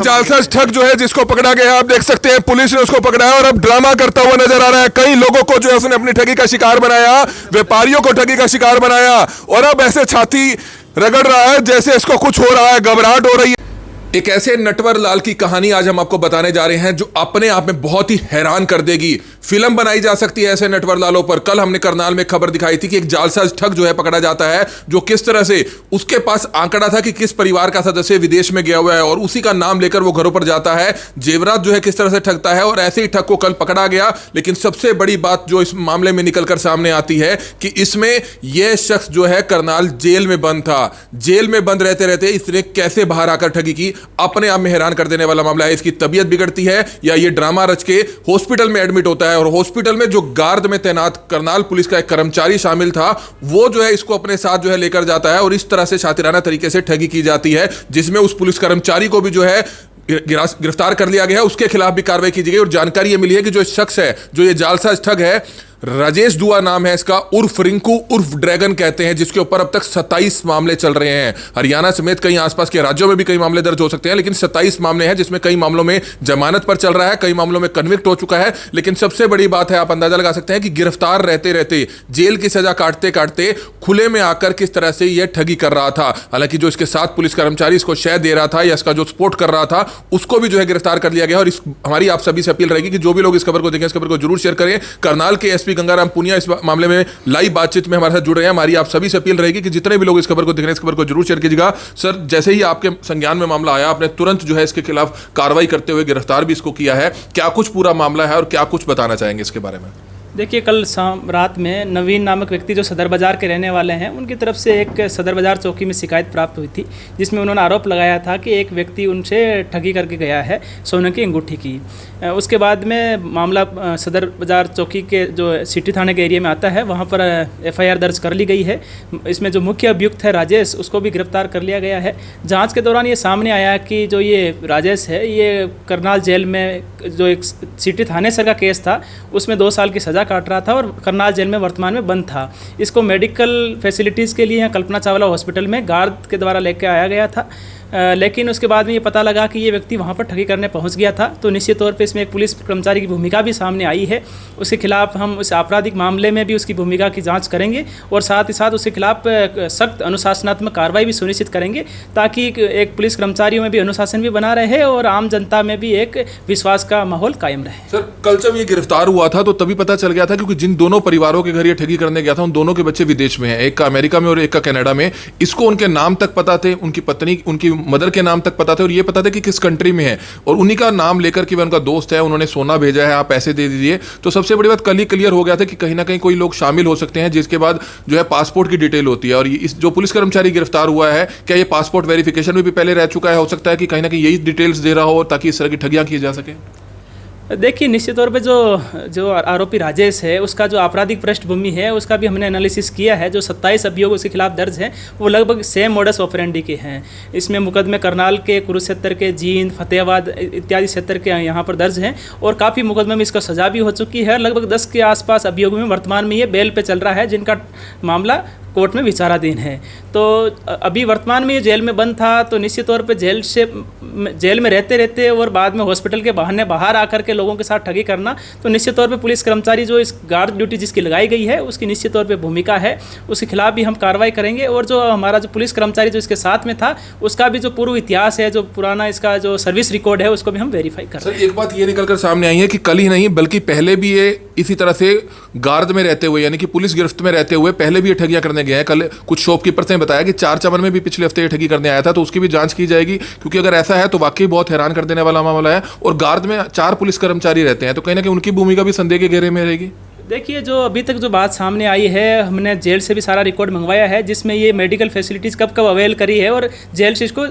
जालसाज ठग जो है जिसको पकड़ा गया, आप देख सकते हैं पुलिस ने उसको पकड़ा है और अब ड्रामा करता हुआ नजर आ रहा है। कई लोगों को जो है उसने अपनी ठगी का शिकार बनाया, व्यापारियों को ठगी का शिकार बनाया और अब ऐसे छाती रगड़ रहा है जैसे इसको कुछ हो रहा है, घबराहट हो रही है। एक ऐसे नटवर लाल की कहानी आज हम आपको बताने जा रहे हैं जो अपने आप में बहुत ही हैरान कर देगी। फिल्म बनाई जा सकती है ऐसे नटवर लालों पर। कल हमने करनाल में खबर दिखाई थी कि एक जालसाज ठग जो है पकड़ा जाता है, जो किस तरह से उसके पास आंकड़ा था कि किस परिवार का सदस्य विदेश में गया हुआ है और उसी का नाम लेकर वो घरों पर जाता है। जेवरात जो है किस तरह से ठगता है और ऐसे ही ठग को कल पकड़ा गया। लेकिन सबसे बड़ी बात जो इस मामले में निकलकर सामने आती है कि इसमें यह शख्स जो है करनाल जेल में बंद था। जेल में बंद रहते रहते इसने कैसे बाहर आकर ठगी की, अपने आप में हैरान कर देने वाला मामला है। इसकी तबीयत बिगड़ती है या ये ड्रामा रच के हॉस्पिटल में एडमिट होता है और हॉस्पिटल में जो गार्ड में तैनात करनाल पुलिस का एक कर्मचारी शामिल था, वो जो है इसको अपने साथ जो है लेकर जाता है और इस तरह से शातिराना तरीके से ठगी की जाती है, जिसमें उस पुलिस कर्मचारी को भी जो है गिरफ्तार कर लिया गया, उसके खिलाफ भी कार्रवाई की गई। और जानकारी यह मिली है कि जो शख्स है, जो ये जालसाज ठग है, राजेश दुआ नाम है इसका, उर्फ रिंकू उर्फ ड्रैगन कहते हैं, जिसके ऊपर अब तक 27 मामले चल रहे हैं। हरियाणा समेत कई आसपास के राज्यों में भी कई मामले दर्ज हो सकते हैं, लेकिन 27 मामले हैं जिसमें कई मामलों में जमानत पर चल रहा है, कई मामलों में कन्विक्ट हो चुका है। लेकिन सबसे बड़ी बात है, आप अंदाजा लगा सकते हैं कि गिरफ्तार रहते रहते, जेल की सजा काटते काटते खुले में आकर किस तरह से यह ठगी कर रहा था। हालांकि जो इसके साथ पुलिस कर्मचारी इसको शय दे रहा था या इसका जो सपोर्ट कर रहा था, उसको भी जो है गिरफ्तार कर लिया गया। और हमारी आप सभी से अपील रहेगी कि जो भी लोग इस खबर को देखें, इस खबर को जरूर शेयर करें। करनाल के एसपी गंगाराम पुनिया इस मामले में लाइव बातचीत में हमारे साथ जुड़ रहे हैं। हमारी आप सभी से अपील रहेगी कि जितने भी लोग इस खबर को देख रहे हैं, इस खबर को जरूर शेयर कीजिएगा। सर, जैसे ही आपके संज्ञान में मामला आया, आपने तुरंत जो है इसके खिलाफ कार्रवाई करते हुए गिरफ्तार भी इसको किया है। क्या कुछ पूरा मामला है और क्या कुछ बताना चाहेंगे इसके बारे में? देखिए, कल रात में नवीन नामक व्यक्ति जो सदर बाज़ार के रहने वाले हैं, उनकी तरफ से एक सदर बाज़ार चौकी में शिकायत प्राप्त हुई थी, जिसमें उन्होंने आरोप लगाया था कि एक व्यक्ति उनसे ठगी करके गया है सोने की अंगूठी की। उसके बाद में मामला सदर बाज़ार चौकी के जो सिटी थाने के एरिया में आता है, वहाँ पर FIR दर्ज कर ली गई है। इसमें जो मुख्य अभियुक्त है राजेश, उसको भी गिरफ्तार कर लिया गया है। जाँच के दौरान ये सामने आया कि जो ये राजेश है, ये करनाल जेल में जो एक सिटी थाने सर का केस था, उसमें 2 साल की सज़ा काट रहा था और करनाल जेल में वर्तमान में बंद था। इसको मेडिकल फैसिलिटीज़ के लिए यहाँ कल्पना चावला हॉस्पिटल में गार्ड के द्वारा लेकर आया गया था। लेकिन उसके बाद में ये पता लगा कि ये व्यक्ति वहाँ पर ठगी करने पहुँच गया था। तो निश्चित तौर पे इसमें एक पुलिस कर्मचारी की भूमिका भी सामने आई है। उसके खिलाफ हम उस आपराधिक मामले में भी उसकी भूमिका की जांच करेंगे और साथ ही साथ उसके खिलाफ सख्त अनुशासनात्मक कार्रवाई भी सुनिश्चित करेंगे, ताकि एक पुलिस कर्मचारियों में भी अनुशासन भी बना रहे और आम जनता में भी एक विश्वास का माहौल कायम रहे। सर, कल जब ये गिरफ्तार हुआ था तो तभी पता चल गया था, क्योंकि जिन दोनों परिवारों के घर ये ठगी करने गया था, उन दोनों के बच्चे विदेश में हैं, एक का अमेरिका में और एक का कनाडा में। इसको उनके नाम तक पता थे, उनकी पत्नी, उनकी मदर के नाम तक पता थे और ये पता था कि किस कंट्री में है, और उन्हीं का नाम लेकर कि वह उनका दोस्त है, उन्होंने सोना भेजा है, आप पैसे दे दीजिए। तो सबसे बड़ी बात कल ही क्लियर हो गया था कि कहीं ना कहीं कोई लोग शामिल हो सकते हैं, जिसके बाद जो है पासपोर्ट की डिटेल होती है। और इस जो पुलिस कर्मचारी गिरफ्तार हुआ है, क्या ये पासपोर्ट वेरिफिकेशन में भी पहले रह चुका है? हो सकता है कि कहीं ना कहीं यही डिटेल्स दे रहा हो ताकि इस तरह की ठगियां की जा सके। देखिए, निश्चित तौर पे जो आरोपी राजेश है, उसका जो आपराधिक पृष्ठभूमि है, उसका भी हमने एनालिसिस किया है। जो 27 अभियोग उसके खिलाफ दर्ज हैं, वो लगभग सेम मोडस ऑपरेंडी के हैं। इसमें मुकदमे करनाल के, कुरुक्षेत्र के, जींद, फतेहाबाद इत्यादि क्षेत्र के यहाँ पर दर्ज हैं और काफ़ी मुकदमे में इसको सजा भी हो चुकी है। लगभग 10 के आसपास अभियोग में वर्तमान में ये बेल पे चल रहा है, जिनका मामला कोर्ट में विचाराधीन है। तो अभी वर्तमान में ये जेल में बंद था, तो निश्चित तौर पे जेल में रहते रहते और बाद में हॉस्पिटल के बहाने बाहर आकर के लोगों के साथ ठगी करना, तो निश्चित तौर पे पुलिस कर्मचारी जो इस गार्ड ड्यूटी जिसकी लगाई गई है, उसकी निश्चित तौर पे भूमिका है, उसके खिलाफ भी हम कार्रवाई करेंगे। और जो हमारा जो पुलिस कर्मचारी जो इसके साथ में था, उसका भी जो पूर्व इतिहास है, जो पुराना इसका जो सर्विस रिकॉर्ड है, उसको भी हम वेरीफाई करें। सर, एक बात ये निकल कर सामने आई है कि कल ही नहीं बल्कि पहले भी ये इसी तरह से गार्ड में रहते हुए, यानी कि पुलिस गिरफ्त में रहते हुए पहले भी ये ठगियां करने गए हैं। कल कुछ शॉपकीपर्स ने बताया कि 4 चमन में भी पिछले हफ्ते ये ठगी करने आया था, तो उसकी भी जांच की जाएगी, क्योंकि अगर ऐसा है तो वाकई बहुत हैरान कर देने वाला मामला है। और गार्ड में 4 पुलिस कर्मचारी रहते हैं, तो कहीं ना कहीं उनकी भूमिका भी संदेह के घेरे में रहेगी। देखिए, जो अभी तक जो बात सामने आई है, हमने जेल से भी सारा रिकॉर्ड मंगवाया है, जिसमें ये मेडिकल फैसिलिटीज़ कब कब अवेल करी है और जेल से इसको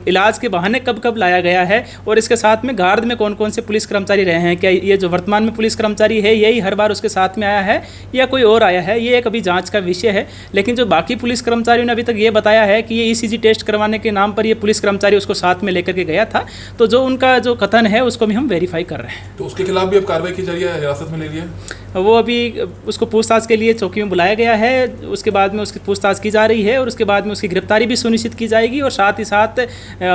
इलाज के बहाने कब कब लाया गया है, और इसके साथ में गार्ड में कौन कौन से पुलिस कर्मचारी रहे हैं, क्या ये जो वर्तमान में पुलिस कर्मचारी है यही हर बार उसके साथ में आया है या कोई और आया है, ये एक अभी जाँच का विषय है। लेकिन जो बाकी पुलिस कर्मचारियों ने अभी तक ये बताया है कि ये ECG टेस्ट करवाने के नाम पर ये पुलिस कर्मचारी उसको साथ में लेकर के गया था। तो जो उनका जो कथन है, उसको भी हम वेरीफाई कर रहे हैं। तो उसके खिलाफ भी अब कार्रवाई की जा रही है, हिरासत में ले लिया है? वो अभी उसको पूछताछ के लिए चौकी में बुलाया गया है। उसके बाद में उसकी पूछताछ की जा रही है और उसके बाद में उसकी गिरफ्तारी भी सुनिश्चित की जाएगी और साथ ही साथ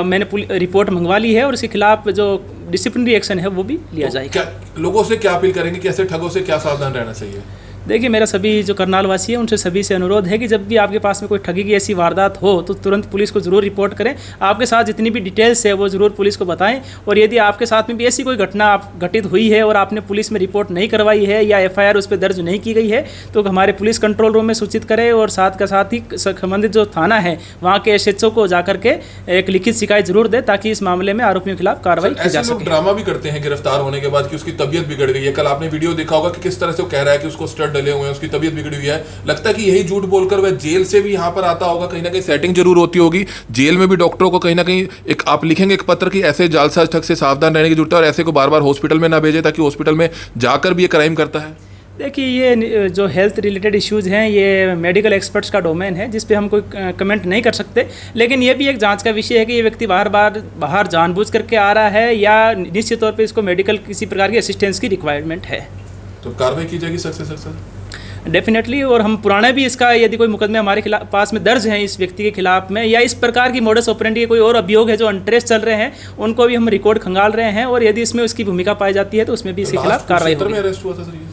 मैंने रिपोर्ट मंगवा ली है और उसके खिलाफ जो डिसिप्लिनरी एक्शन है वो भी लिया जाएगा। क्या लोगों से क्या अपील करेंगे कि ऐसे ठगों से क्या सावधान रहना चाहिए? देखिए, मेरा सभी जो करनाल वासी है उनसे सभी से अनुरोध है कि जब भी आपके पास में कोई ठगी की ऐसी वारदात हो तो तुरंत पुलिस को ज़रूर रिपोर्ट करें। आपके साथ जितनी भी डिटेल्स है वो ज़रूर पुलिस को बताएं और यदि आपके साथ में भी ऐसी कोई घटना घटित हुई है और आपने पुलिस में रिपोर्ट नहीं करवाई है या FIR उस पर दर्ज नहीं की गई है तो हमारे पुलिस कंट्रोल रूम में सूचित करें और साथ ही संबंधित जो थाना है वहाँ के SHO को जाकर के एक लिखित शिकायत जरूर दें ताकि इस मामले में आरोपियों के खिलाफ कार्रवाई की जा सके। ड्रामा भी करते हैं गिरफ्तार होने के बाद कि उसकी तबीयत बिगड़ गई है। कल आपने वीडियो देखा होगा कि किस तरह से वो कह रहा है कि उसको स्टड डले हुए हैं, उसकी तबीयत बिगड़ी हुई है। लगता है कि यही झूठ बोलकर वह जेल से भी यहाँ पर आता होगा। कहीं ना कहीं सेटिंग जरूर होती होगी। जेल में भी डॉक्टरों को कहीं ना कहीं एक आप लिखेंगे एक पत्र कि ऐसे जालसाज ठग से सावधान रहने की जरूरत है और ऐसे को बार बार हॉस्पिटल में ना भेजे ताकि हॉस्पिटल में जाकर भी ये क्राइम करता है। देखिए, ये जो हेल्थ रिलेटेड इश्यूज़ हैं ये मेडिकल एक्सपर्ट्स का डोमेन है जिस पे हम कोई कमेंट नहीं कर सकते, लेकिन ये भी एक जांच का विषय है कि ये व्यक्ति बाहर जानबूझ करके आ रहा है या निश्चित तौर पे इसको मेडिकल किसी प्रकार की असिस्टेंस की रिक्वायरमेंट है। तो कार्रवाई की जाएगी सख्त से सख्त डेफिनेटली। और हम पुराने भी इसका यदि कोई मुकदमे हमारे खिलाफ पास में दर्ज हैं इस व्यक्ति के खिलाफ में या इस प्रकार की मोडस ऑपरेंडी के कोई और अभियोग है जो अनट्रेस चल रहे हैं उनको भी हम रिकॉर्ड खंगाल रहे हैं और यदि इसमें उसकी भूमिका पाई जाती है तो उसमें भी इसके खिलाफ कार्रवाई होगी।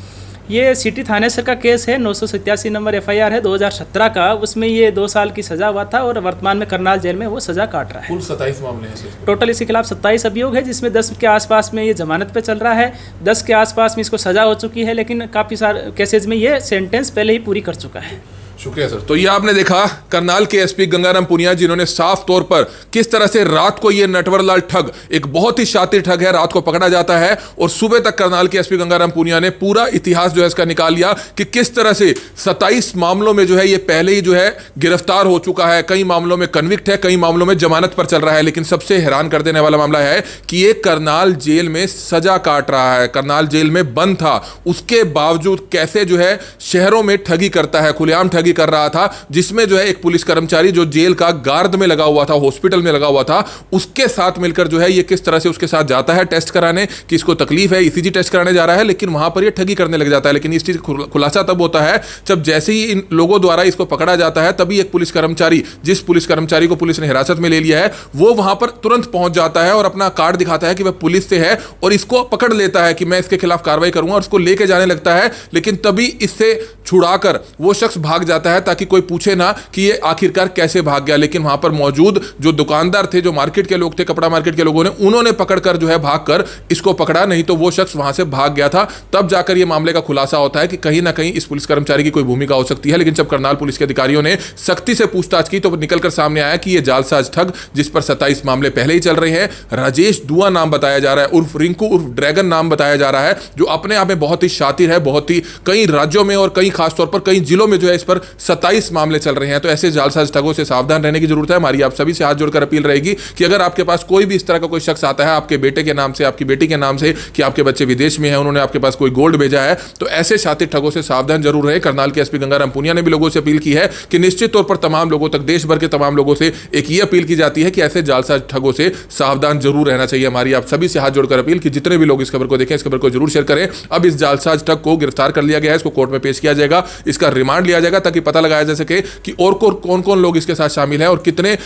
ये सिटी थानेसर का केस है, 987 नंबर FIR है 2017 का। उसमें ये 2 साल की सजा हुआ था और वर्तमान में करनाल जेल में वो सजा काट रहा है। कुल 27 मामले हैं टोटल इसके खिलाफ 27 अभियोग है जिसमें 10 के आसपास में ये जमानत पे चल रहा है, 10 के आसपास में इसको सजा हो चुकी है, लेकिन काफ़ी सारे केसेज में ये सेंटेंस पहले ही पूरी कर चुका है। शुक्रिया सर। तो ये आपने देखा करनाल के SP गंगाराम पुनिया जिन्होंने साफ तौर पर किस तरह से रात को ये नटवरलाल ठग एक बहुत ही शातिर ठग है, रात को पकड़ा जाता है और सुबह तक करनाल के SP गंगाराम पुनिया ने पूरा इतिहास जो है इसका निकाल लिया कि किस तरह से 27 मामलों में जो है ये पहले ही जो है गिरफ्तार हो चुका है, कई मामलों में कन्विक्ट है, कई मामलों में जमानत पर चल रहा है। लेकिन सबसे हैरान कर देने वाला मामला है कि ये करनाल जेल में सजा काट रहा है, करनाल जेल में बंद था, उसके बावजूद कैसे जो है शहरों में ठगी करता है, खुलेआम ठगी कर रहा था, जिसमें जो है एक पुलिस कर्मचारी जो जेल का गार्ड में लगा हुआ था, हॉस्पिटल में लगा हुआ था, उसके साथ मिलकर जो है ये किस तरह से उसके साथ जाता है टेस्ट कराने कि इसको तकलीफ है, ECG टेस्ट कराने जा रहा है, लेकिन वहां पर ये ठगी करने लग जाता है। लेकिन इस चीज खुलासा तब होता है जब जैसे ही इन लोगों द्वारा इसको पकड़ा जाता है तभी एक पुलिस कर्मचारी, जिस पुलिस कर्मचारी को पुलिस ने हिरासत में ले लिया है, वो वहां पर तुरंत पहुंच जाता है और अपना कार्ड दिखाता है कि वह पुलिस से है और इसको पकड़ लेता है कि मैं इसके खिलाफ कार्रवाई करूंगा और उसको लेके जाने लगता है। लेकिन तभी इससे छुड़ाकर वो शख्स भाग जाता है ताकि कोई पूछे ना कि ये आखिरकार कैसे भाग गया। लेकिन वहां पर मौजूद जो दुकानदार थे, जो मार्केट के लोग थे, कपड़ा मार्केट के लोगों ने, उन्होंने पकड़कर जो है भागकर इसको पकड़ा, नहीं तो वो शख्स वहां से भाग गया था। तब जाकर ये मामले का खुलासा होता है कि कहीं ना कहीं इस पुलिस कर्मचारी की कोई भूमिका हो सकती है। लेकिन जब करनाल पुलिस के अधिकारियों ने सख्ती से पूछताछ की तो निकलकर सामने आया कि यह जालसाज ठग जिस पर 27 मामले पहले ही चल रहे हैं, राजेश दुआ नाम बताया जा रहा है, उर्फ रिंकू उर्फ ड्रैगन नाम बताया जा रहा है, जो अपने आप में बहुत ही शातिर है, बहुत ही कई राज्यों में और कई खासतौर पर कई जिलों में जो है इस पर 27 मामले चल रहे हैं। तो ऐसे जालसाज ठगों से सावधान रहने की जरूरत है। हमारी आप सभी से हाथ जोड़कर अपील रहेगी कि अगर आपके पास कोई भी इस तरह का कोई शख्स आता है आपके बेटे के नाम से, आपकी बेटी के नाम से, कि आपके बच्चे विदेश में हैं, उन्होंने आपके पास कोई गोल्ड भेजा है, तो ऐसे शातिर ठगों से सावधान जरूर रहे। करनाल के SP गंगाराम पुनिया ने भी लोगों से अपील की है कि निश्चित तौर पर तमाम लोगों तक, देश भर के तमाम लोगों से एक ये अपील की जाती है कि ऐसे जालसाज ठगों से सावधान जरूर रहना चाहिए। हमारी आप सभी से हाथ जोड़कर अपील कि जितने भी लोग इस खबर को देखें, इस खबर को जरूर शेयर करें। अब इस जालसाज ठग को गिरफ्तार कर लिया गया है, इसको कोर्ट में पेश किया जाएगा, इसका रिमांड लिया जाएगा ताकि पता लगाया जा सके कि और कौन कौन लोग इसके साथ शामिल हैं और कितने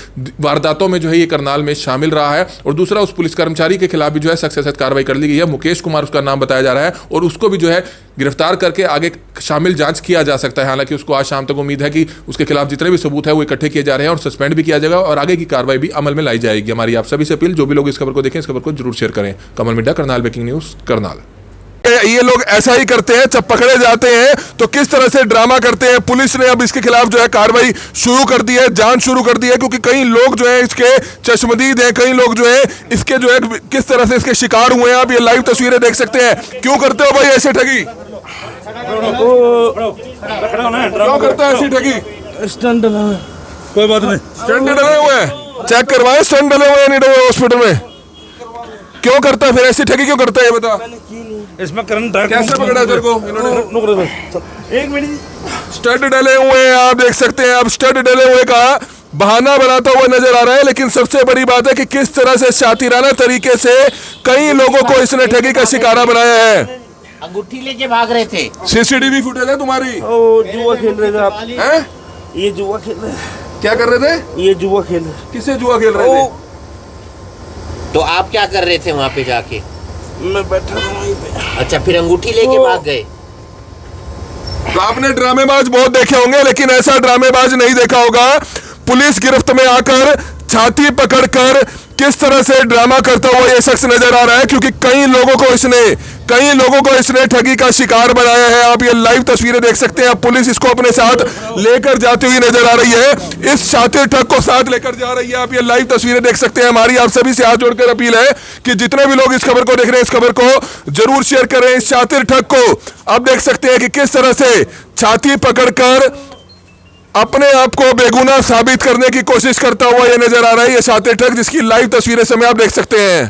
वारदातों में जो है ये करनाल में शामिल रहा है। और दूसरा, उस पुलिस कर्मचारी के खिलाफ भी जो है सख्त से सख्त कार्रवाई कर ली गई है। मुकेश कुमार उसका नाम बताया जा रहा है और उसको भी जो है गिरफ्तार करके आगे शामिल जांच किया जा सकता है। हालांकि उसको आज शाम तक उम्मीद है कि उसके खिलाफ जितने भी सबूत है वो इकट्ठे किए जा रहे हैं और सस्पेंड भी किया जाएगा और आगे की कार्रवाई भी अमल में लाई जाएगी। हमारी आप सभी से अपील, जो भी लोग इस खबर को देखें, इस खबर को जरूर शेयर करें। कमल मिड्डा, करनाल ब्रेकिंग न्यूज, करनाल। ये लोग ऐसा ही करते हैं, जब पकड़े जाते हैं तो किस तरह से ड्रामा करते हैं। पुलिस ने अब इसके खिलाफ जो है कार्रवाई शुरू कर दी है, जांच शुरू कर दी है, क्योंकि कई लोग जो है इसके चश्मदीद हैं, कई लोग जो है इसके जो है किस तरह से इसके शिकार हुए हैं। आप ये लाइव तस्वीरें देख सकते हैं। क्यों करते हो भाई ऐसे ठगी? क्यों करता है ऐसी ठगी? स्टंट डला है, कोई बात नहीं। स्टंट डले हुए हैं, चेक करवाए स्टंट डले हुए हैं नहीं डले हॉस्पिटल में। क्यों करता है फिर ऐसी ठगी, क्यों करता है ये बता। इसमें करंट है। कैसे पकड़ा तेरे को इन्होंने? एक मिनट। स्टड डले हुए हैं, आप देख सकते हैं। अब स्टड डले हुए का बहाना बनाता हुआ नजर आ रहा है, लेकिन सबसे बड़ी बात है कि किस तरह से शातिराना तरीके से कई लोगों को इसने ठगी का शिकारा बनाया है। अंगूठी लेके भाग रहे थे। सीसीटीवी फुटेज है तुम्हारी? ओ जुआ खेल रहे थे आप। हैं? ये जुआ खेल रहे हैं। क्या कर रहे थे? ये जुआ खेल रहे हैं। किससे जुआ खेल रहे थे? तो आप क्या कर रहे थे वहाँ पे जाके? मैं बैठा था वहीं पे। अच्छा, फिर अंगूठी लेके भाग गए। तो आपने ड्रामेबाज बहुत देखे होंगे, लेकिन ऐसा ड्रामेबाज नहीं देखा होगा। पुलिस गिरफ्त में आकर छाती पकड़कर किस तरह से ड्रामा करता हुआ ये शख्स नजर आ रहा है, क्योंकि कई लोगों को इसने ठगी का शिकार बनाया है। आप ये लाइव तस्वीरें देख सकते हैं। पुलिस इसको अपने साथ लेकर जाती हुई नजर आ रही है, इस शातिर ठग को साथ लेकर जा रही है। आप ये लाइव तस्वीरें देख सकते हैं। हमारी आप सभी से हाथ जोड़कर अपील है कि जितने भी लोग इस खबर को देख रहे हैं, इस खबर को जरूर शेयर करें। इस शातिर ठग को आप देख सकते हैं कि किस तरह से छाती पकड़कर अपने आप को बेगुनाह साबित करने की कोशिश करता हुआ यह नजर आ रहा है, ये शातिर ठग, जिसकी लाइव तस्वीरें समय आप देख सकते हैं।